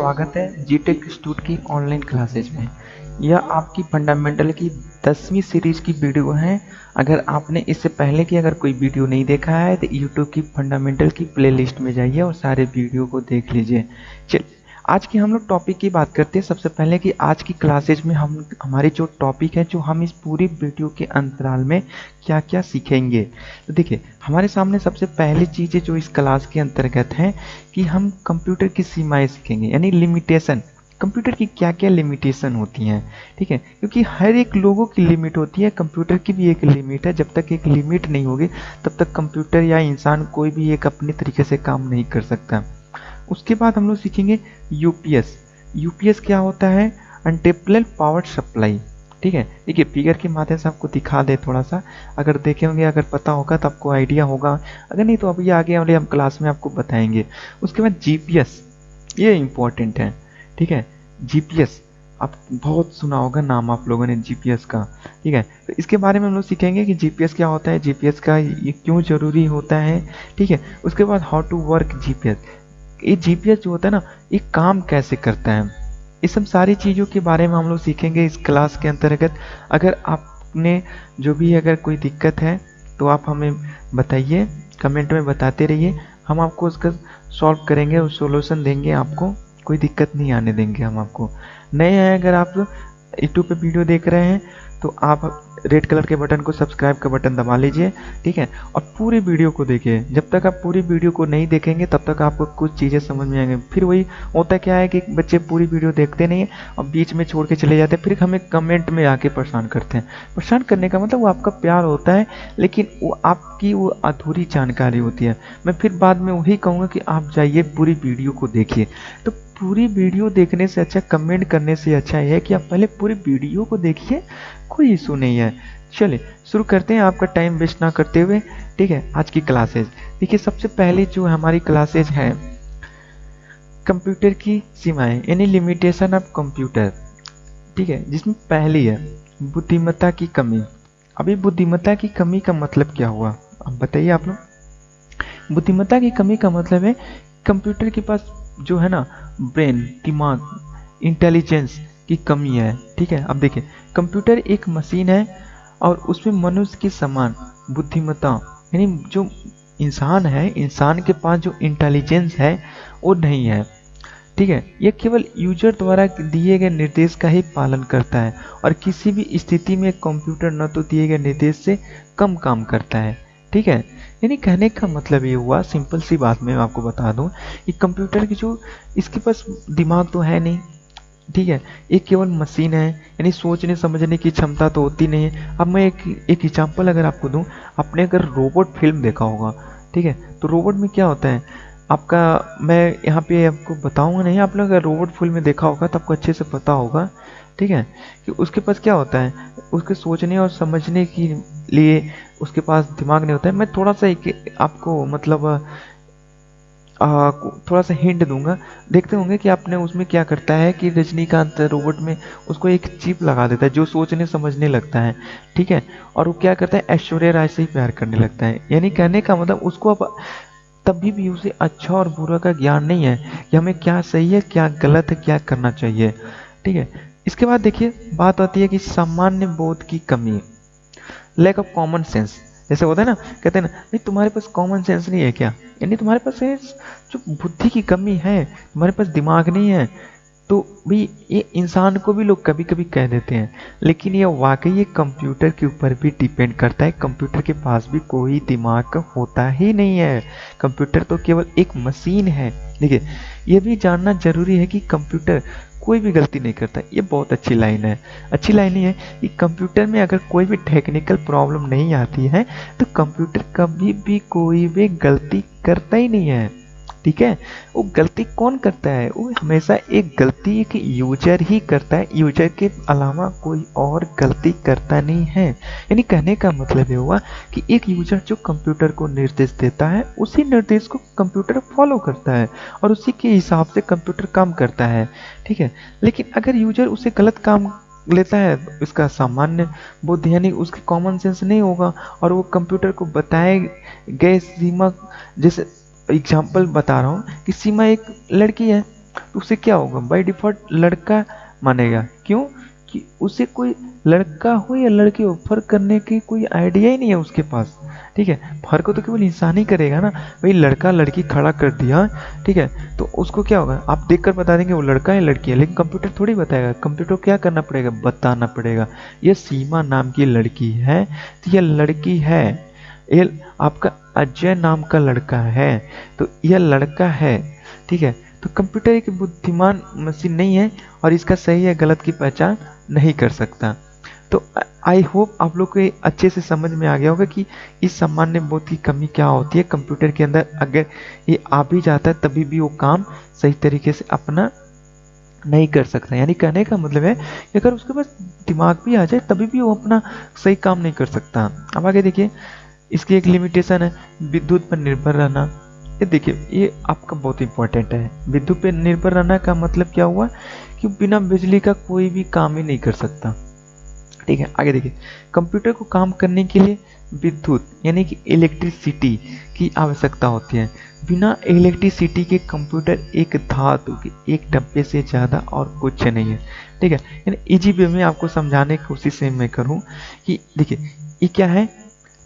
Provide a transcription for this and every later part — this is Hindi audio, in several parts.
स्वागत है जीटेक इंस्टीट्यूट की ऑनलाइन क्लासेज में। यह आपकी फंडामेंटल की 10वीं सीरीज की वीडियो है। अगर आपने इससे पहले की अगर कोई वीडियो नहीं देखा है तो यूट्यूब की फंडामेंटल की प्लेलिस्ट में जाइए और सारे वीडियो को देख लीजिए। चलिए आज की हम लोग टॉपिक की बात करते हैं। सबसे पहले कि आज की क्लासेज में हमारी जो टॉपिक है, जो हम इस पूरी वीडियो के अंतराल में क्या क्या सीखेंगे। तो देखिए हमारे सामने सबसे पहली चीज़ें जो इस क्लास के अंतर्गत हैं कि हम कंप्यूटर की सीमाएं सीखेंगे, यानी लिमिटेशन। कंप्यूटर की क्या क्या लिमिटेशन होती हैं, ठीक है, क्योंकि हर एक लोगों की लिमिट होती है, कंप्यूटर की भी एक लिमिट है। जब तक एक लिमिट नहीं होगी तब तक कंप्यूटर या इंसान कोई भी एक अपने तरीके से काम नहीं कर सकता। उसके बाद हम लोग सीखेंगे यूपीएस। यूपीएस क्या होता है? अनटेपल पावर सप्लाई। ठीक है, देखिए फिगर के माध्यम से आपको दिखा दे थोड़ा सा, अगर देखे होंगे, अगर पता होगा तो आपको आइडिया होगा, अगर नहीं तो अभी आगे वाले हम क्लास में आपको बताएंगे। उसके बाद जीपीएस, ये इम्पोर्टेंट है। ठीक है, जीपीएस आप बहुत सुना होगा नाम आप लोगों ने जीपीएस का। ठीक है, तो इसके बारे में हम लोग सीखेंगे कि जीपीएस क्या होता है, जीपीएस का ये क्यों जरूरी होता है। ठीक है, उसके बाद हाउ टू वर्क जीपीएस। ये जीपीएस जो होता है ना, ये काम कैसे करता है, इस सब सारी चीज़ों के बारे में हम लोग सीखेंगे इस क्लास के अंतर्गत। अगर आपने जो भी अगर कोई दिक्कत है तो आप हमें बताइए, कमेंट में बताते रहिए, हम आपको उसका सॉल्व करेंगे और सॉल्यूशन देंगे। आपको कोई दिक्कत नहीं आने देंगे हम आपको। नए हैं अगर आप यूट्यूब पे वीडियो देख रहे हैं तो आप रेड कलर के बटन को, सब्सक्राइब का बटन दबा लीजिए। ठीक है, और पूरी वीडियो को देखिए। जब तक आप पूरी वीडियो को नहीं देखेंगे तब तक आपको कुछ चीज़ें समझ में आएंगे। फिर वही होता क्या है कि बच्चे पूरी वीडियो देखते नहीं हैं और बीच में छोड़ के चले जाते हैं, फिर हमें कमेंट में आके परेशान करते हैं। परेशान करने का मतलब वो आपका प्यार होता है, लेकिन वो आपकी वो अधूरी जानकारी होती है। मैं फिर बाद में वही कहूँगा कि आप जाइए पूरी वीडियो को देखिए। तो पूरी वीडियो देखने से अच्छा, कमेंट करने से अच्छा है कि आप पहले पूरी वीडियो को देखिए, कोई इशू नहीं है। चलिए शुरू करते हैं आपका टाइम वेस्ट ना करते हुए। ठीक है, आज की क्लासेज देखिए। सबसे पहले जो हमारी क्लासेज है कंप्यूटर की सीमाएं, यानी लिमिटेशन ऑफ कंप्यूटर। ठीक है, जिसमें पहली है बुद्धिमत्ता की कमी। अभी बुद्धिमत्ता की कमी का मतलब क्या हुआ, अब बताइए आप लोग। बुद्धिमत्ता की कमी का मतलब है कंप्यूटर के पास जो है ना, ब्रेन, दिमाग, इंटेलिजेंस की कमी है। ठीक है, अब देखिए कंप्यूटर एक मशीन है और उसमें मनुष्य की समान बुद्धिमत्ता, यानी जो इंसान है, इंसान के पास जो इंटेलिजेंस है वो नहीं है। ठीक है, यह केवल यूजर द्वारा दिए गए निर्देश का ही पालन करता है और किसी भी स्थिति में कंप्यूटर न तो दिए गए निर्देश से कम काम करता है। ठीक है, यानी कहने का मतलब ये हुआ, सिंपल सी बात मैं आपको बता दूं कि कंप्यूटर की जो, इसके पास दिमाग तो है नहीं। ठीक है, एक केवल मशीन है, यानी सोचने समझने की क्षमता तो होती नहीं है। अब मैं एक एग्जांपल अगर आपको दूं, आपने अगर रोबोट फिल्म देखा होगा, ठीक है, तो रोबोट में क्या होता है आपका, मैं यहाँ पे आपको बताऊंगा नहीं, आप लोग अगर रोबोट फिल्म में देखा होगा तो आपको अच्छे से पता होगा। ठीक है, कि उसके पास क्या होता है, उसके सोचने और समझने के लिए उसके पास दिमाग नहीं होता है। मैं थोड़ा सा एक आपको मतलब थोड़ा सा हिंट दूंगा। देखते होंगे कि आपने उसमें क्या करता है कि रजनीकांत रोबोट में उसको एक चिप लगा देता है जो सोचने समझने लगता है। ठीक है, और वो क्या करता है, ऐश्वर्या राय से ही प्यार करने लगता है। यानी कहने का मतलब उसको अब तभी भी उसे अच्छा और बुरा का ज्ञान नहीं है कि हमें क्या सही है, क्या गलत है, क्या करना चाहिए। ठीक है, इसके बाद देखिए बात आती है कि सामान्य बोध की कमी, लैक ऑफ कॉमन सेंस। जैसे होता है ना, कहते हैं ना भाई तुम्हारे पास कॉमन सेंस नहीं है क्या, यानी तुम्हारे पास जो बुद्धि की कमी है, तुम्हारे पास दिमाग नहीं है। तो भी ये इंसान को भी लोग कभी कभी कह देते हैं, लेकिन ये वाकई ये कंप्यूटर के ऊपर भी डिपेंड करता है। कंप्यूटर के पास भी कोई दिमाग होता ही नहीं है, कंप्यूटर तो केवल एक मशीन है। देखिए ये भी जानना जरूरी है कि कंप्यूटर कोई भी गलती नहीं करता। ये बहुत अच्छी लाइन है, अच्छी लाइन ही है कि कंप्यूटर में अगर कोई भी टेक्निकल प्रॉब्लम नहीं आती है तो कंप्यूटर कभी भी कोई भी गलती करता ही नहीं है। ठीक है, वो गलती कौन करता है, वो हमेशा एक गलती एक यूजर ही करता है, यूजर के अलावा कोई और गलती करता नहीं है। यानी कहने का मतलब ये हुआ कि एक यूजर जो कंप्यूटर को निर्देश देता है उसी निर्देश को कंप्यूटर फॉलो करता है और उसी के हिसाब से कंप्यूटर काम करता है। ठीक है, लेकिन अगर यूजर उसे गलत काम लेता है, इसका सामान्य बुद्धि यानी उसकी कॉमन सेंस नहीं होगा और वो कंप्यूटर को बताए गए सीमा, जैसे एग्जाम्पल बता रहा हूँ कि सीमा एक लड़की है, तो उसे क्या होगा, बाय डिफॉल्ट लड़का मानेगा। क्यों? कि उसे कोई लड़का हो या लड़की हो फर्क करने की कोई आइडिया ही नहीं है उसके पास। ठीक है, फर्क तो केवल इंसान ही करेगा ना। भाई लड़का लड़की खड़ा कर दिया, ठीक है, तो उसको क्या होगा, आप देखकर बता देंगे वो लड़का है लड़की है, लेकिन कंप्यूटर थोड़ी बताएगा। कंप्यूटर को क्या करना पड़ेगा, बताना पड़ेगा ये सीमा नाम की लड़की है तो यह लड़की है, ये आपका अजय नाम का लड़का है तो यह लड़का है। ठीक है, तो कंप्यूटर एक बुद्धिमान मशीन नहीं है और इसका सही या गलत की पहचान नहीं कर सकता। तो आई होप आप लोग को ये अच्छे से समझ में आ गया होगा कि इस सामान्य बोध की कमी क्या होती है कंप्यूटर के अंदर। अगर ये आ भी जाता है तभी भी वो काम सही तरीके से अपना नहीं कर सकता। यानी कहने का मतलब है कि अगर उसके पास दिमाग भी आ जाए तभी भी वो अपना सही काम नहीं कर सकता। अब आगे देखिए, इसकी एक लिमिटेशन है विद्युत पर निर्भर रहना। ये देखिए, ये आपका बहुत इंपॉर्टेंट है। विद्युत पर निर्भर रहना का मतलब क्या हुआ कि बिना बिजली का कोई भी काम ही नहीं कर सकता। ठीक है, आगे देखिए, कंप्यूटर को काम करने के लिए विद्युत यानी कि इलेक्ट्रिसिटी की आवश्यकता होती है। बिना इलेक्ट्रिसिटी के कंप्यूटर एक धातु के एक डब्बे से ज़्यादा और कुछ नहीं है। ठीक है, यानी इजी वे में आपको समझाने की कोशिश मैं करूँ कि देखिए ये क्या है,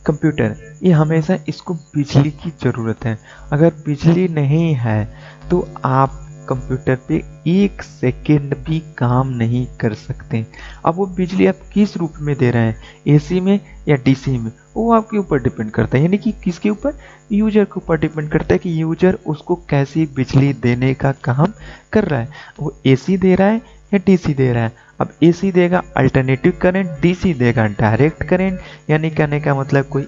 कंप्यूटर, ये हमेशा इसको बिजली की ज़रूरत है। अगर बिजली नहीं है तो आप कंप्यूटर पे एक सेकेंड भी काम नहीं कर सकते। अब वो बिजली आप किस रूप में दे रहे हैं, एसी में या डीसी में, वो आपके ऊपर डिपेंड करता है। यानी कि किसके ऊपर, यूजर के ऊपर डिपेंड करता है कि यूजर उसको कैसी बिजली देने का काम कर रहा है। वो एसी दे रहा है या डीसी दे रहा है। अब एसी देगा अल्टरनेटिव करंट, डीसी देगा डायरेक्ट करंट। यानी कहने का मतलब कोई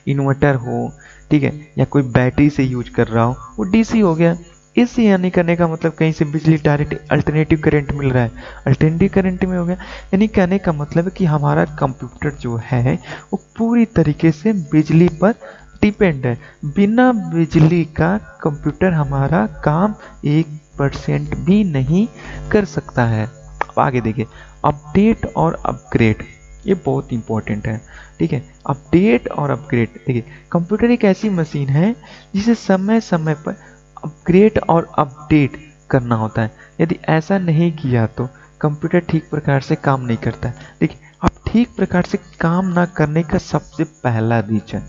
इन्वर्टर हो, ठीक है, या कोई बैटरी से यूज कर रहा हो, वो डीसी हो गया। एसी यानी कहने का मतलब कहीं से बिजली डायरेक्ट अल्टरनेटिव करंट मिल रहा है, अल्टरनेटिव करंट में हो गया। यानी कहने का मतलब है कि हमारा कंप्यूटर जो है वो पूरी तरीके से बिजली पर डिपेंड है। बिना बिजली का कंप्यूटर हमारा काम 1% भी नहीं कर सकता है। अब आगे देखिए, अपडेट और अपग्रेड, ये बहुत इंपॉर्टेंट है। ठीक है, अपडेट और अपग्रेड, देखिए कंप्यूटर एक ऐसी मशीन है जिसे समय समय पर अपग्रेड और अपडेट करना होता है। यदि ऐसा नहीं किया तो कंप्यूटर ठीक प्रकार से काम नहीं करता। देखिए, अब ठीक प्रकार से काम ना करने का सबसे पहला रीजन,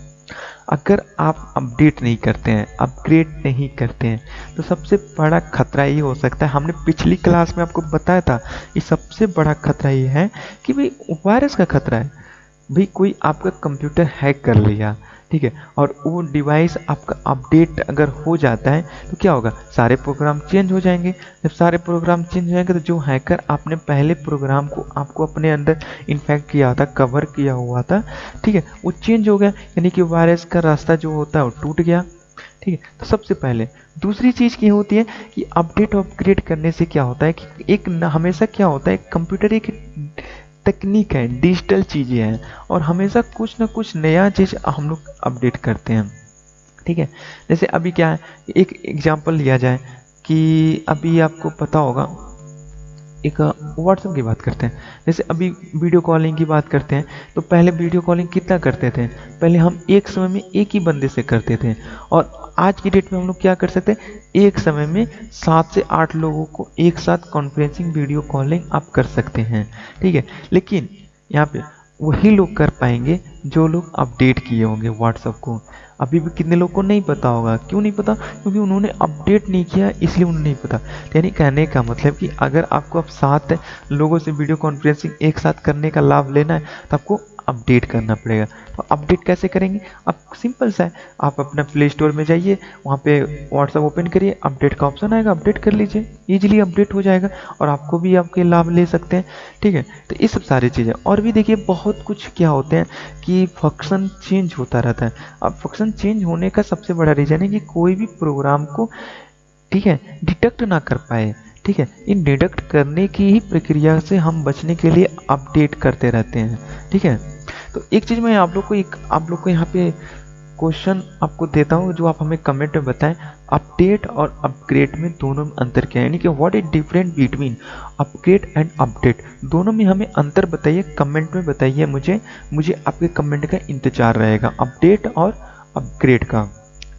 अगर आप अपडेट नहीं करते हैं, अपग्रेड नहीं करते हैं, तो सबसे बड़ा खतरा ये हो सकता है, हमने पिछली क्लास में आपको बताया था, ये सबसे बड़ा खतरा ये है कि भाई वायरस का खतरा है। भाई कोई आपका कंप्यूटर हैक कर लिया, ठीक है, और वो डिवाइस आपका अपडेट अगर हो जाता है तो क्या होगा, सारे प्रोग्राम चेंज हो जाएंगे। जब सारे प्रोग्राम चेंज हो जाएंगे तो जो हैकर आपने पहले प्रोग्राम को आपको अपने अंदर इन्फेक्ट किया था, कवर किया हुआ था, ठीक है, वो चेंज हो गया। यानी कि वायरस का रास्ता जो होता है वो टूट गया। ठीक है, तो सबसे पहले दूसरी चीज़ क्या होती है कि अपडेट अपग्रेड करने से क्या होता है कि एक हमेशा क्या होता है, कंप्यूटर एक तकनीक है, डिजिटल चीज़ें हैं और हमेशा कुछ ना कुछ नया चीज़ हम लोग अपडेट करते हैं। ठीक है, जैसे अभी क्या है, एक एग्जांपल लिया जाए कि अभी आपको पता होगा, एक व्हाट्सएप की बात करते हैं। जैसे अभी वीडियो कॉलिंग की बात करते हैं, तो पहले वीडियो कॉलिंग कितना करते थे, पहले हम एक समय में एक ही बंदे से करते थे, और आज की डेट में हम लोग क्या कर सकते हैं, एक समय में 7 से 8 लोगों को एक साथ कॉन्फ्रेंसिंग वीडियो कॉलिंग आप कर सकते हैं। ठीक है, लेकिन यहाँ पे वही लोग कर पाएंगे जो लोग अपडेट किए होंगे व्हाट्सएप को। अभी भी कितने लोग को नहीं पता होगा, क्यों नहीं पता, क्योंकि उन्होंने अपडेट नहीं किया इसलिए उन्हें नहीं पता। यानी कहने का मतलब कि अगर आपको अब 7 लोगों से वीडियो कॉन्फ्रेंसिंग एक साथ करने का लाभ लेना है तो आपको अपडेट करना पड़ेगा। तो अपडेट कैसे करेंगे, अब सिंपल सा है, आप अपना प्ले स्टोर में जाइए, वहाँ पे व्हाट्सएप ओपन करिए, अपडेट का ऑप्शन आएगा, अपडेट कर लीजिए, ईजिली अपडेट हो जाएगा और आपको भी आपके लाभ ले सकते हैं। ठीक है, तो ये सब सारी चीज़ें, और भी देखिए बहुत कुछ क्या होते हैं कि फंक्शन चेंज होता रहता है। अब फंक्शन चेंज होने का सबसे बड़ा रीज़न है कि कोई भी प्रोग्राम को, ठीक है, डिटेक्ट ना कर पाए। ठीक है, इन डिटेक्ट करने की ही प्रक्रिया से हम बचने के लिए अपडेट करते रहते हैं। ठीक है, तो एक चीज़ मैं आप लोग को यहाँ पे क्वेश्चन आपको देता हूँ, जो आप हमें कमेंट में बताएं, अपडेट और अपग्रेड में दोनों में अंतर क्या है, यानी कि what is different between upgrade and update. दोनों में हमें अंतर बताइए, कमेंट में बताइए, मुझे आपके कमेंट का इंतजार रहेगा, अपडेट और अपग्रेड का।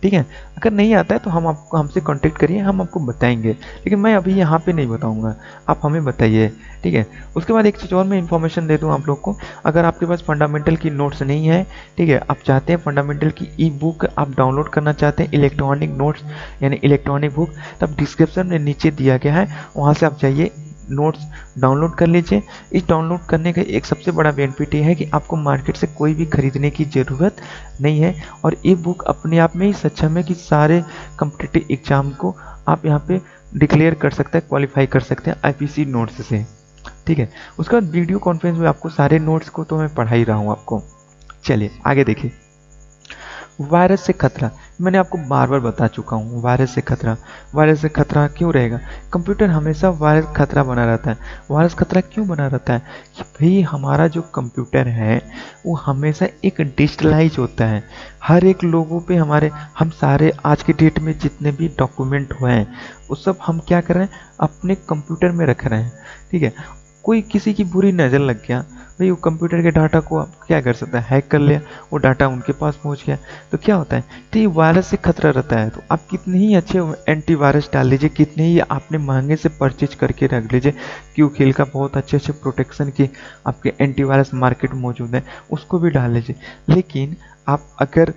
ठीक है। अगर नहीं आता है तो हम आपको हमसे कांटेक्ट करिए, हम आपको बताएंगे, लेकिन मैं अभी यहाँ पे नहीं बताऊंगा, आप हमें बताइए, ठीक है। उसके बाद एक चीज़ और मैं इन्फॉर्मेशन दे दूँ आप लोग को, अगर आपके पास फंडामेंटल की नोट्स नहीं है, ठीक है, आप चाहते हैं फंडामेंटल की ई बुक आप डाउनलोड करना चाहते हैं, इलेक्ट्रॉनिक नोट्स यानी इलेक्ट्रॉनिक बुक, तब डिस्क्रिप्शन में नीचे दिया गया है, वहाँ से आप जाइए, नोट्स डाउनलोड कर लीजिए। इस डाउनलोड करने का एक सबसे बड़ा बेनिफिट ये है कि आपको मार्केट से कोई भी खरीदने की ज़रूरत नहीं है, और ई बुक अपने आप में ही सक्षम है कि सारे कम्पिटिटिव एग्जाम को आप यहाँ पे डिक्लेयर कर सकते हैं, क्वालिफाई कर सकते हैं आईपीसी नोट्स से, ठीक है। उसके बाद वीडियो कॉन्फ्रेंस में आपको सारे नोट्स को तो मैं पढ़ा ही रहा हूँ आपको। चलिए आगे देखिए, वायरस से खतरा, मैंने आपको बार बार बता चुका हूँ, वायरस से खतरा, वायरस से खतरा क्यों रहेगा, कंप्यूटर हमेशा वायरस खतरा बना रहता है। वायरस खतरा क्यों बना रहता है कि भाई हमारा जो कंप्यूटर है वो हमेशा एक डिजिटलाइज होता है, हर एक लोगों पे हमारे, हम सारे आज के डेट में जितने भी डॉक्यूमेंट हुए हैं वो सब हम क्या कर रहे हैं, अपने कंप्यूटर में रख रहे हैं, ठीक है। कोई किसी की बुरी नज़र लग गया, भाई वो कंप्यूटर के डाटा को आप क्या कर सकता है, हैक कर लिया, वो डाटा उनके पास पहुंच गया, तो क्या होता है, तो ये वायरस से खतरा रहता है। तो आप कितने ही अच्छे एंटीवायरस डाल लीजिए, कितने ही आपने महंगे से परचेज करके रख लीजिए, क्यों खेल का बहुत अच्छे अच्छे प्रोटेक्शन की आपके एंटीवायरस मार्केट मौजूद है, उसको भी डाल लीजिए, लेकिन आप अगर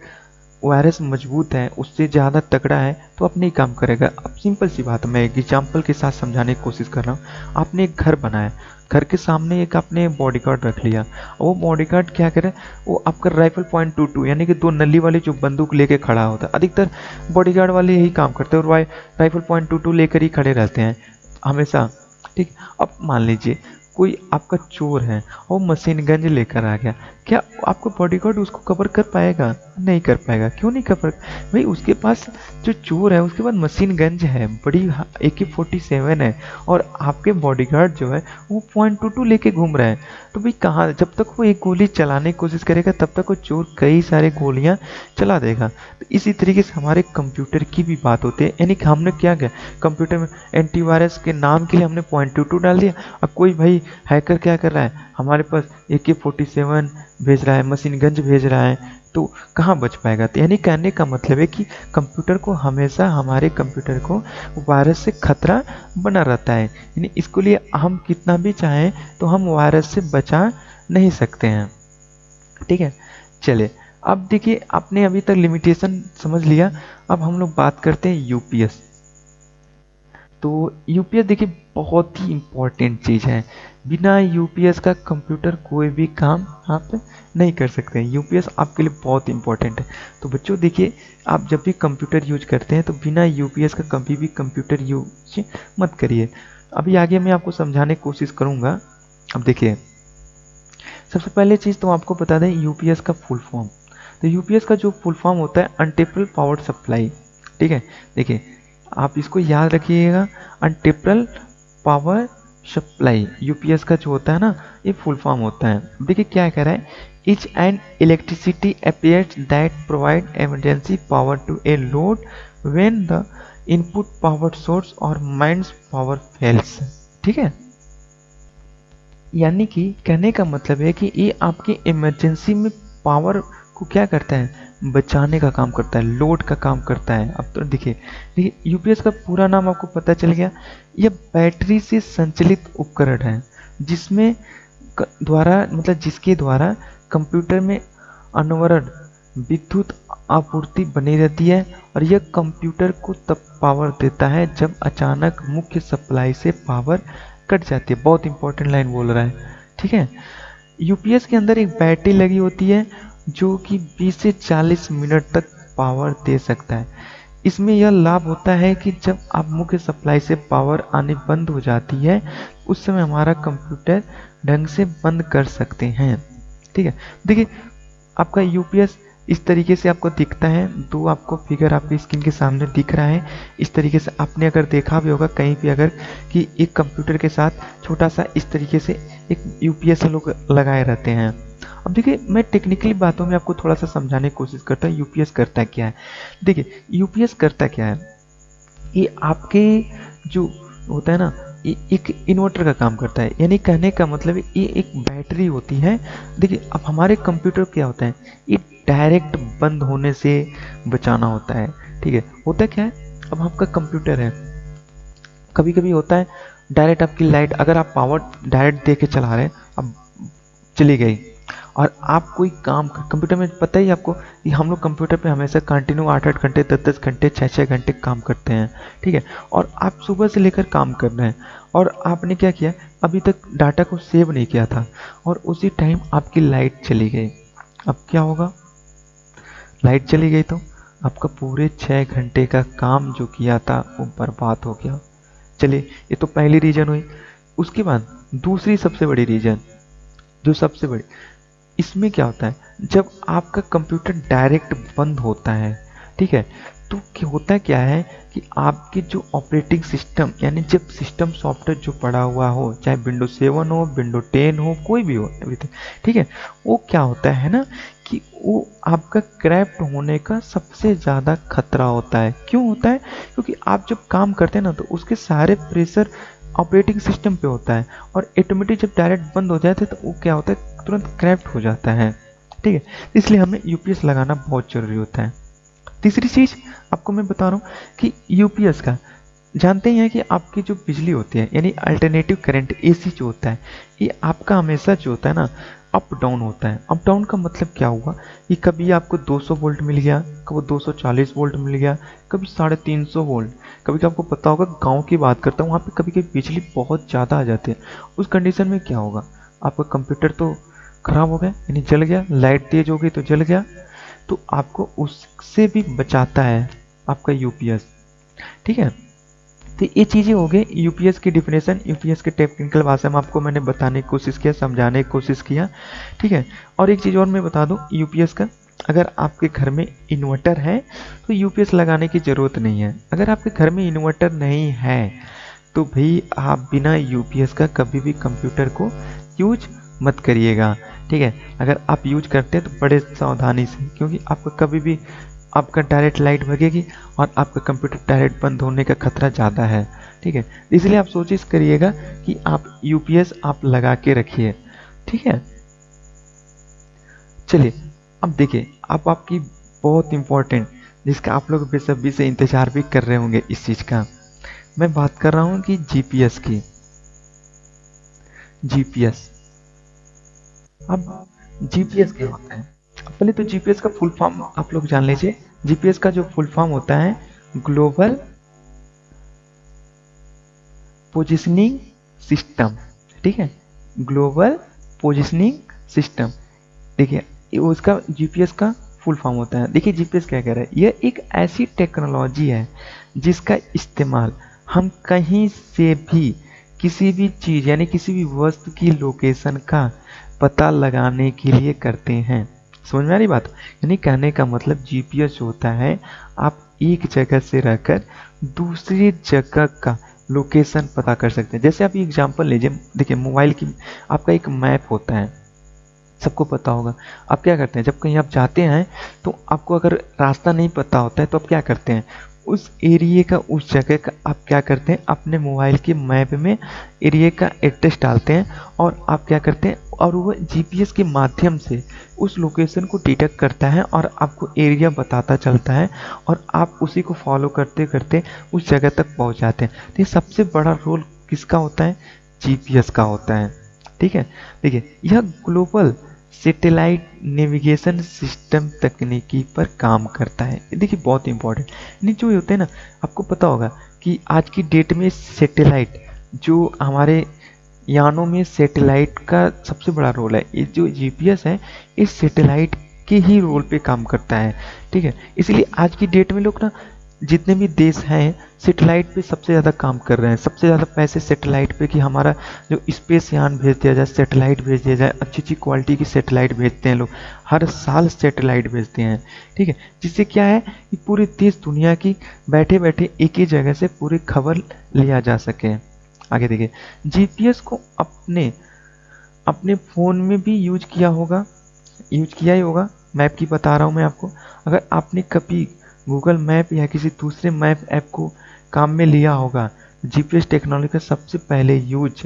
वायरस मजबूत है, उससे ज़्यादा तगड़ा है, तो अब नहीं काम करेगा। अब सिंपल सी बात है, मैं एक एग्जाम्पल के साथ समझाने की कोशिश कर रहा हूँ। आपने एक घर बनाया, घर के सामने एक आपने बॉडीगार्ड रख लिया, वो बॉडीगार्ड क्या करे, वो आपका राइफल .22 यानी कि 2 नली वाली जो बंदूक लेके खड़ा होता है, अधिकतर बॉडीगार्ड वाले यही काम करते हैं, और राइफल .22 लेकर ही खड़े रहते हैं हमेशा, ठीक। अब मान लीजिए कोई आपका चोर है, वो मशीन गन लेकर आ गया, क्या आपका बॉडीगार्ड उसको कवर कर पाएगा, नहीं कर पाएगा, क्यों नहीं कर पाएगा, भाई उसके पास जो चोर है उसके पास मशीन गंज है, बड़ी AK-47 है, और आपके बॉडीगार्ड जो है वो .22 लेके घूम रहा है, तो भाई कहाँ, जब तक वो एक गोली चलाने की कोशिश करेगा तब तक वो चोर कई सारे गोलियां चला देगा। तो इसी तरीके से हमारे कंप्यूटर की भी बात होती है, यानी कि हमने क्या किया, कंप्यूटर में एंटीवायरस के नाम के लिए हमने .22 डाल दिया, अब कोई भाई हैकर क्या कर रहा है, हमारे पास AK-47 भेज रहा है, मशीन गंज भेज रहा है, तो कहाँ बच पाएगा। तो यानी कहने का मतलब है कि कंप्यूटर को हमेशा, हमारे कंप्यूटर को वायरस से खतरा बना रहता है, यानी इसके लिए हम कितना भी चाहें तो हम वायरस से बचा नहीं सकते हैं, ठीक है। चलिए अब देखिए, आपने अभी तक लिमिटेशन समझ लिया, अब हम लोग बात करते हैं यूपीएस। तो यूपीएस देखिए बहुत ही इम्पोर्टेंट चीज़ है, बिना यूपीएस का कंप्यूटर कोई भी काम आप नहीं कर सकते हैं, यूपीएस आपके लिए बहुत इंपॉर्टेंट है। तो बच्चों देखिए, आप जब भी कंप्यूटर यूज करते हैं तो बिना यूपीएस का कभी भी कंप्यूटर यूज मत करिए। अभी आगे मैं आपको समझाने की कोशिश करूँगा। अब देखिए, सबसे पहले चीज़ तो आपको बता दें यूपीएस का फुल फॉर्म। तो यूपीएस का जो फुल फॉर्म होता है अनटेपरल पावर सप्लाई, ठीक है। देखिए आप इसको याद रखिएगा, अनटेपरल पावर सप्लाई यूपीएस का जो होता है ना, ये फुल फॉर्म होता है। देखिए क्या कह रहा है, each and electricity appears that provide emergency power to a load when the input power source और माइंस पावर फेल्स, ठीक है। यानी कि कहने का मतलब है कि ये आपके इमरजेंसी में पावर को क्या करता है, बचाने का काम करता है, लोड का काम करता है। अब तो देखिए यूपीएस का पूरा नाम आपको पता चल गया, यह बैटरी से संचालित उपकरण है जिसमें द्वारा, मतलब जिसके द्वारा कंप्यूटर में अनवरत विद्युत आपूर्ति बनी रहती है, और यह कंप्यूटर को तब पावर देता है जब अचानक मुख्य सप्लाई से पावर कट जाती है। बहुत इंपॉर्टेंट लाइन बोल रहा है, ठीक है। यूपीएस के अंदर एक बैटरी लगी होती है जो कि 20 से 40 मिनट तक पावर दे सकता है। इसमें यह लाभ होता है कि जब आप मुख्य सप्लाई से पावर आने बंद हो जाती है, उस समय हमारा कंप्यूटर ढंग से बंद कर सकते हैं, ठीक है। देखिए आपका यूपीएस इस तरीके से आपको दिखता है, दो आपको फिगर आपकी स्क्रीन के सामने दिख रहा है। इस तरीके से आपने अगर देखा भी होगा कहीं भी, अगर कि एक कंप्यूटर के साथ छोटा सा इस तरीके से एक यूपीएस लोग लगाए रहते हैं। अब देखिए मैं टेक्निकली बातों में आपको थोड़ा सा समझाने की कोशिश करता हूँ यूपीएस करता क्या है। देखिए यूपीएस करता क्या है, ये आपके जो होता है ना, ये एक इन्वर्टर का काम करता है, यानी कहने का मतलब ये एक बैटरी होती है। देखिए अब हमारे कंप्यूटर क्या होता है, ये डायरेक्ट बंद होने से बचाना होता है। ठीक है, होता क्या है, अब आपका कंप्यूटर है, कभी कभी होता है डायरेक्ट आपकी लाइट, अगर आप पावर डायरेक्ट दे के चला रहे हैं, अब चली गई और आप कोई काम कंप्यूटर में, पता ही आपको कि हम लोग कंप्यूटर पे हमेशा कंटिन्यू 8-8 घंटे 10-10 घंटे 6-6 घंटे काम करते हैं। ठीक है, और आप सुबह से लेकर काम कर रहे हैं और आपने क्या किया, अभी तक डाटा को सेव नहीं किया था और उसी टाइम आपकी लाइट चली गई। अब क्या होगा, लाइट चली गई तो आपका पूरे 6 घंटे का काम जो किया था वो बर्बाद हो गया। चलिए, ये तो पहली रीजन हुई। उसके बाद दूसरी सबसे बड़ी रीजन, जो सबसे बड़ी, इसमें क्या होता है, जब आपका कंप्यूटर डायरेक्ट बंद होता है, ठीक है, तो क्या होता क्या है कि आपके जो ऑपरेटिंग सिस्टम, यानी जब सिस्टम सॉफ्टवेयर जो पड़ा हुआ हो, चाहे विंडो 7 हो, विंडो 10 हो, कोई भी हो, एवरीथिंग, ठीक है, वो क्या होता है ना कि वो आपका क्रैप्ट होने का सबसे ज़्यादा खतरा होता है। क्यों होता है, क्योंकि आप जब काम करते हैं ना तो उसके सारे प्रेशर ऑपरेटिंग सिस्टम पे होता है और ऑटोमेटिक जब डायरेक्ट बंद हो जाता है तो वो क्या होता है, तुरंत क्रैप्ट हो जाता है। ठीक है, इसलिए हमें यूपीएस लगाना बहुत जरूरी होता है। तीसरी चीज आपको मैं बता रहा हूँ कि यूपीएस का, जानते ही हैं कि आपकी जो बिजली होती है, यानी अल्टरनेटिव करंट एसी जो होता है, ये आपका हमेशा जो होता है ना अप डाउन होता है। अप डाउन का मतलब क्या हुआ कि कभी आपको 200 वोल्ट मिल गया, कभी 240 वोल्ट मिल गया, कभी 350 वोल्ट। कभी कभी आपको पता होगा, गांव की बात करता हूँ, वहाँ पे कभी कभी बिजली बहुत ज़्यादा आ जाती है। उस कंडीशन में क्या होगा, आपका कंप्यूटर तो खराब हो गया, यानी जल गया, लाइट तेज हो गई तो जल गया, तो आपको उससे भी बचाता है आपका यूपीएस। ठीक है, तो ये चीज़ें हो गई यूपीएस की डिफिनेशन, यूपीएस के टेक्निकल भाषा में आपको मैंने बताने की कोशिश किया, समझाने की कोशिश किया। ठीक है, और एक चीज़ और मैं बता दूं यूपीएस का, अगर आपके घर में इन्वर्टर है तो यूपीएस लगाने की ज़रूरत नहीं है। अगर आपके घर में इन्वर्टर नहीं है तो भाई आप बिना यूपीएस का कभी भी कंप्यूटर को यूज मत करिएगा। ठीक है, अगर आप यूज करते हैं तो बड़े सावधानी से, क्योंकि आपका कभी भी आपका डायरेक्ट लाइट भगेगी और आपका कंप्यूटर डायरेक्ट बंद होने का खतरा ज़्यादा है। ठीक है, इसलिए आप कोशिश करिएगा कि आप यूपीएस आप लगा के रखिए। ठीक है, चलिए अब देखिए, अब आपकी बहुत इंपॉर्टेंट, जिसका आप लोग बेसब्री से इंतजार भी कर रहे होंगे इस चीज़ का, मैं बात कर रहा हूँ कि जीपीएस की। जीपीएस, अब जीपीएस क्या होता है, पहले तो जीपीएस का फुल फॉर्म आप लोग जान लीजिए। जीपीएस का जो फुल फॉर्म होता है, ग्लोबल पोजिशनिंग सिस्टम। ठीक है, ग्लोबल पोजिशनिंग सिस्टम। देखिए, ये उसका जीपीएस का फुल फॉर्म होता है। देखिए जीपीएस क्या कह रहा है, यह एक ऐसी टेक्नोलॉजी है जिसका इस्तेमाल हम कहीं से भी किसी भी चीज़, यानी किसी भी वस्तु की लोकेशन का पता लगाने के लिए करते हैं। समझ में आ रही बात, यानी कहने का मतलब जीपीएस जो होता है, आप एक जगह से रहकर दूसरी जगह का लोकेशन पता कर सकते हैं। जैसे आप एग्जांपल लीजिए, देखिए मोबाइल की आपका एक मैप होता है, सबको पता होगा। आप क्या करते हैं, जब कहीं आप जाते हैं तो आपको अगर रास्ता नहीं पता होता है तो आप क्या करते हैं, उस एरिया का, उस जगह का आप क्या करते हैं, अपने मोबाइल के मैप में एरिया का एड्रेस डालते हैं और आप क्या करते हैं, और वो जीपीएस के माध्यम से उस लोकेशन को डिटेक्ट करता है और आपको एरिया बताता चलता है और आप उसी को फॉलो करते करते उस जगह तक पहुंच जाते हैं। तो ये सबसे बड़ा रोल किसका होता है, जीपीएस का होता है। ठीक है, देखिए यह ग्लोबल सैटेलाइट नेविगेशन सिस्टम तकनीकी पर काम करता है। देखिए बहुत इंपॉर्टेंट, नहीं जो होते हैं ना, आपको पता होगा कि आज की डेट में सैटेलाइट, जो हमारे यानों में सैटेलाइट का सबसे बड़ा रोल है। ये जो जीपीएस है, इस सैटेलाइट के ही रोल पे काम करता है। ठीक है, इसलिए आज की डेट में लोग ना, जितने भी देश हैं सैटेलाइट पे सबसे ज़्यादा काम कर रहे हैं। सबसे ज़्यादा पैसे सैटेलाइट पे, कि हमारा जो स्पेस यान भेज दिया जाए, सैटेलाइट भेज दिया जाए, अच्छी अच्छी क्वालिटी की सैटेलाइट भेजते हैं लोग, हर साल सैटेलाइट भेजते हैं। ठीक है, जिससे क्या है कि पूरे देश दुनिया की बैठे बैठे एक ही जगह से पूरी खबर लिया जा सके। आगे देखिए, जीपीएस को अपने अपने फ़ोन में भी यूज किया होगा, यूज किया ही होगा। मैप की बता रहा हूँ मैं आपको, अगर आपने कभी गूगल मैप या किसी दूसरे मैप ऐप को काम में लिया होगा, जीपीएस टेक्नोलॉजी का सबसे पहले यूज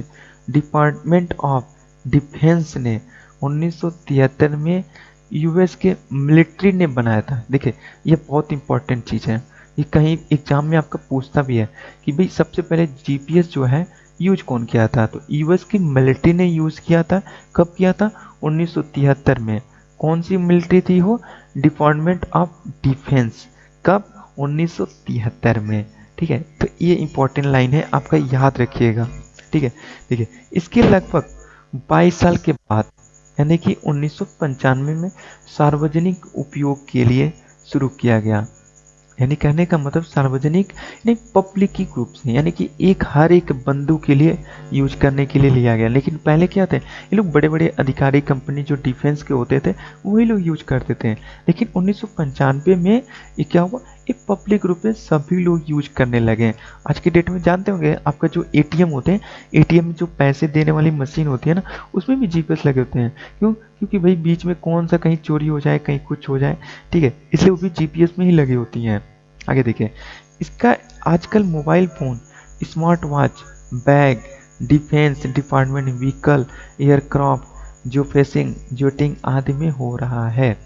डिपार्टमेंट ऑफ डिफेंस ने 1973 में यूएस के मिलिट्री ने बनाया था। देखिए ये बहुत इंपॉर्टेंट चीज़ है, ये कहीं एग्जाम में आपका पूछता भी है कि भाई सबसे पहले जीपीएस जो है यूज कौन किया था, तो यूएस की मिलिट्री ने यूज किया था। कब किया था? 1973 में। कौन सी मिलिट्री थी वो? Department of defence. कब? 1973 में। ठीक है, तो ये इंपॉर्टेंट लाइन है, आपका याद रखिएगा। ठीक है, देखिए इसके लगभग 22 साल के बाद यानी कि 1995 में सार्वजनिक उपयोग के लिए शुरू किया गया। यानी कहने का मतलब सार्वजनिक यानी पब्लिक रूप से, यानी कि एक हर एक बंदू के लिए यूज करने के लिए लिया गया। लेकिन पहले क्या थे, ये लोग बड़े बड़े अधिकारी कंपनी जो डिफेंस के होते थे वही लोग यूज करते थे। लेकिन 1995 में ये क्या हुआ, ये पब्लिक रूप से सभी लोग यूज करने लगे। आज के डेट में जानते होंगे आपका जो एटीएम होते हैं, एटीएम में जो पैसे देने वाली मशीन होती है ना, उसमें भी जीपीएस लगे होते हैं। क्यों? क्योंकि भाई बीच में कौन सा कहीं चोरी हो जाए, कहीं कुछ हो जाए, ठीक है, इसलिए वो भी जीपीएस में ही लगी होती हैं। आगे देखिए, इसका आजकल mobile phone, smart watch, bag, defence department, vehicle, aircraft, जो फेसिंग, जोटिंग आदि में हो रहा है।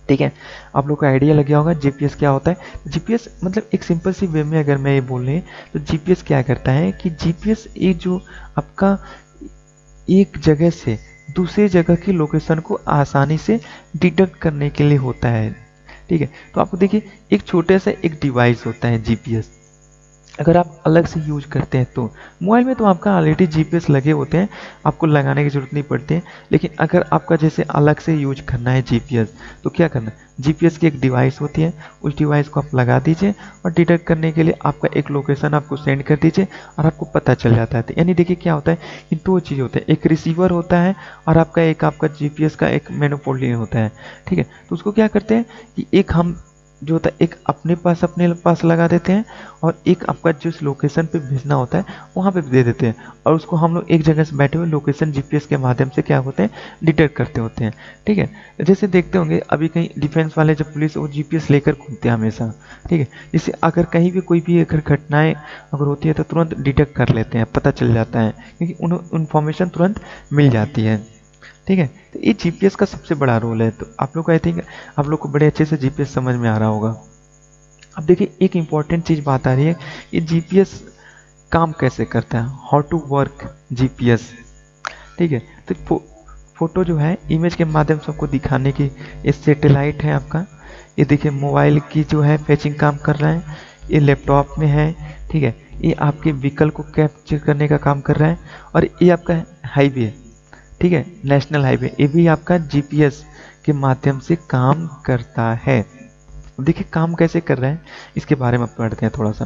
ठीक है, आप लोग को आइडिया लग गया होगा जीपीएस क्या होता है। जीपीएस मतलब एक सिंपल सी वे में अगर मैं ये बोलूँ तो जीपीएस क्या करता है कि जीपीएस ये जो आपका एक जगह से दूसरी जगह की लोकेशन को आसानी से डिटेक्ट करने के लिए होता है। ठीक है, तो आपको देखिए एक छोटा सा एक डिवाइस होता है जीपीएस। अगर आप अलग से यूज करते हैं तो मोबाइल में तो आपका ऑलरेडी जीपीएस लगे होते हैं, आपको लगाने की जरूरत नहीं पड़ती है। लेकिन अगर आपका जैसे अलग से यूज करना है जीपीएस, तो क्या करना है, जीपीएस की एक डिवाइस होती है, उस डिवाइस को आप लगा दीजिए और डिटेक्ट करने के लिए आपका एक लोकेशन आपको सेंड कर दीजिए और आपको पता चल जाता है। तो यानी देखिए क्या होता है, ये दो चीज़ होते हैं, एक रिसीवर होता है और आपका जीपीएस का एक मोनोपोली होता है। ठीक है, तो उसको क्या करते हैं कि एक हम जो होता है एक अपने पास लगा देते हैं और एक आपका जिस लोकेशन पे भेजना होता है वहाँ पे दे देते हैं, और उसको हम लोग एक जगह से बैठे हुए लोकेशन जीपीएस के माध्यम से क्या होते हैं, डिटेक्ट करते होते हैं। ठीक है, जैसे देखते होंगे अभी कहीं डिफेंस वाले जब पुलिस वो जीपीएस लेकर घूमते हैं हमेशा। ठीक है, जिससे अगर कहीं भी कोई भी अगर घटनाएं अगर होती है तो तुरंत डिटेक्ट कर लेते हैं, पता चल जाता है, क्योंकि उन्हें इन्फॉर्मेशन तुरंत मिल जाती है। ठीक है, तो ये जीपीएस का सबसे बड़ा रोल है। तो आप लोग को आई थिंक आप लोग को बड़े अच्छे से जीपीएस समझ में आ रहा होगा। अब देखिए एक इम्पॉर्टेंट चीज़ बात आ रही है, ये जीपीएस काम कैसे करता है, हाउ टू वर्क जीपीएस। ठीक है, तो फोटो जो है इमेज के माध्यम से आपको दिखाने की ये सैटेलाइट है आपका। ये देखिए मोबाइल की जो है फैचिंग काम कर रहा है, ये लैपटॉप में है। ठीक है, ये आपके व्हीकल को कैप्चर करने का काम कर रहा है, और ये आपका हाईवे, ठीक है, नेशनल हाईवे, ये भी आपका जीपीएस के माध्यम से काम करता है। देखिए काम कैसे कर रहा है इसके बारे में पढ़ते हैं थोड़ा सा।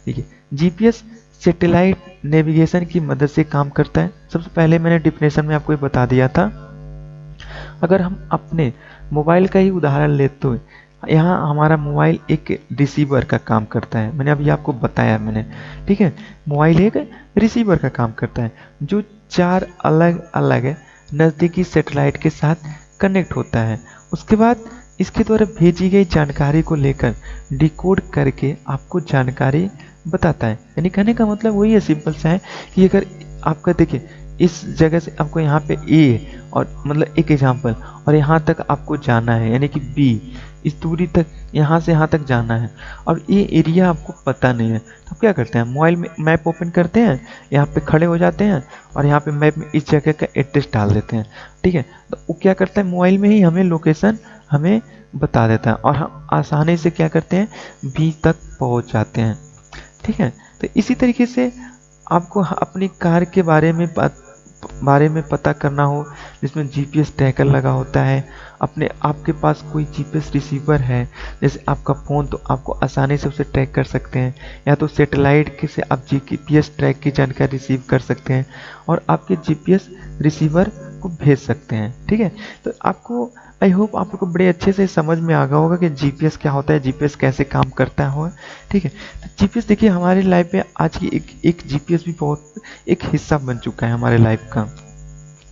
देखिए जीपीएस सैटेलाइट नेविगेशन की मदद से काम करता है। सबसे पहले मैंने डिफिनेशन में आपको ये बता दिया था। अगर हम अपने मोबाइल का ही उदाहरण लेते तो यहाँ हमारा मोबाइल एक रिसीवर का काम करता है, मैंने अभी आपको बताया मैंने। ठीक है, मोबाइल एक रिसीवर का काम करता है जो 4 अलग अलग नज़दीकी सैटेलाइट के साथ कनेक्ट होता है। उसके बाद इसके द्वारा भेजी गई जानकारी को लेकर डिकोड करके आपको जानकारी बताता है। यानी कहने का मतलब वही है, सिंपल सा है कि अगर आपका देखिए इस जगह से आपको यहाँ पे ए और मतलब एक एग्जांपल, और यहाँ तक आपको जाना है यानी कि बी, इस दूरी तक यहाँ से यहाँ तक जाना है और ये एरिया आपको पता नहीं है, तो क्या करते हैं मोबाइल में मैप ओपन करते हैं, यहाँ पे खड़े हो जाते हैं और यहाँ पे मैप में इस जगह का एड्रेस डाल देते हैं। ठीक है, तो वो क्या करता है मोबाइल में ही हमें लोकेशन हमें बता देता है और हम आसानी से क्या करते हैं बी तक पहुँच जाते हैं। ठीक है, तो इसी तरीके से आपको अपनी कार के बारे में पता करना हो जिसमें जीपीएस ट्रैकर लगा होता है, अपने आपके पास कोई जीपीएस रिसीवर है जैसे आपका फ़ोन, तो आपको आसानी से उसे ट्रैक कर सकते हैं, या तो सैटेलाइट के से आप जीपीएस ट्रैक की जानकारी रिसीव कर सकते हैं और आपके जीपीएस रिसीवर को भेज सकते हैं। ठीक है, तो आपको आई होप आप लोग को बड़े अच्छे से समझ में आ गया होगा कि जीपीएस क्या होता है, जीपीएस कैसे काम करता है। ठीक है, तो जीपीएस देखिए हमारी लाइफ में आज की एक जीपीएस भी बहुत एक हिस्सा बन चुका है हमारे लाइफ का।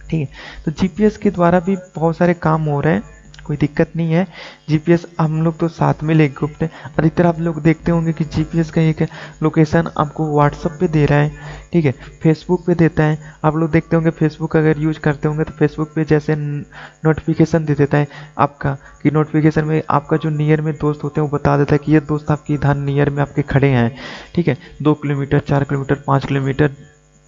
ठीक है, तो जीपीएस के द्वारा भी बहुत सारे काम हो रहे हैं कोई दिक्कत नहीं है। जीपीएस हम लोग तो साथ में लेके घूमते हैं। अधिकतर आप लोग देखते होंगे कि जीपीएस का एक लोकेशन आपको व्हाट्सएप पे दे रहा है, ठीक है, फेसबुक पे देता है। आप लोग देखते होंगे फेसबुक अगर यूज करते होंगे तो फेसबुक पे जैसे नोटिफिकेशन दे देता है आपका, कि नोटिफिकेशन में आपका जो नियर में दोस्त होते हैं वो बता देता है कि ये दोस्त आपके इधर नियर में आपके खड़े हैं, ठीक है, 2 किलोमीटर, 4 किलोमीटर, 5 किलोमीटर,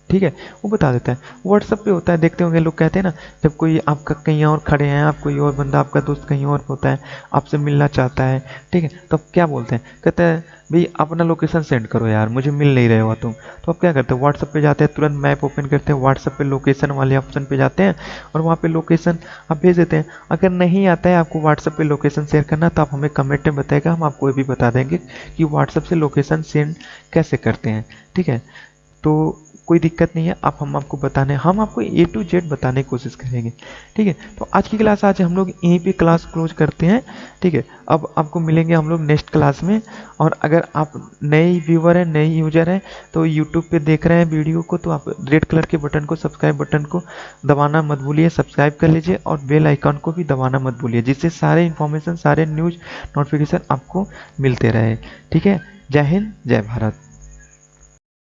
ठीक है, वो बता देता है। व्हाट्सएप पे होता है, देखते होंगे लोग कहते हैं ना, जब कोई आपका कहीं और खड़े हैं, आप कोई और बंदा आपका दोस्त कहीं और होता है, आपसे मिलना चाहता है, ठीक है, तो आप क्या बोलते हैं, कहते हैं भाई अपना लोकेशन सेंड करो यार, मुझे मिल नहीं रहे हो तुम। तो आप क्या करते हैं, व्हाट्सएप पे जाते हैं, तुरंत मैप ओपन करते हैं, व्हाट्सएप पे लोकेशन वाले ऑप्शन पे जाते हैं और वहाँ पे लोकेशन आप भेज देते हैं। अगर नहीं आता है आपको व्हाट्सएप पे लोकेशन शेयर करना तो आप हमें कमेंट में बताएगा, हम आपको ये भी बता देंगे कि व्हाट्सएप से लोकेशन सेंड कैसे करते हैं, ठीक है। तो कोई दिक्कत नहीं है, आप हम आपको बताने, हम आपको ए टू जेड बताने की कोशिश करेंगे, ठीक है। तो आज की क्लास आज हम लोग यहीं पे क्लास क्लोज करते हैं, ठीक है। अब आपको मिलेंगे हम लोग नेक्स्ट क्लास में। और अगर आप नए व्यूअर हैं, नए यूजर हैं, तो यूट्यूब पे देख रहे हैं वीडियो को, तो आप रेड कलर के बटन को, सब्सक्राइब बटन को दबाना मत भूलिए, सब्सक्राइब कर लीजिए और बेल आइकन को भी दबाना मत भूलिए, जिससे सारे इन्फॉर्मेशन, सारे न्यूज़ नोटिफिकेशन आपको मिलते रहे, ठीक है। जय हिंद, जय भारत।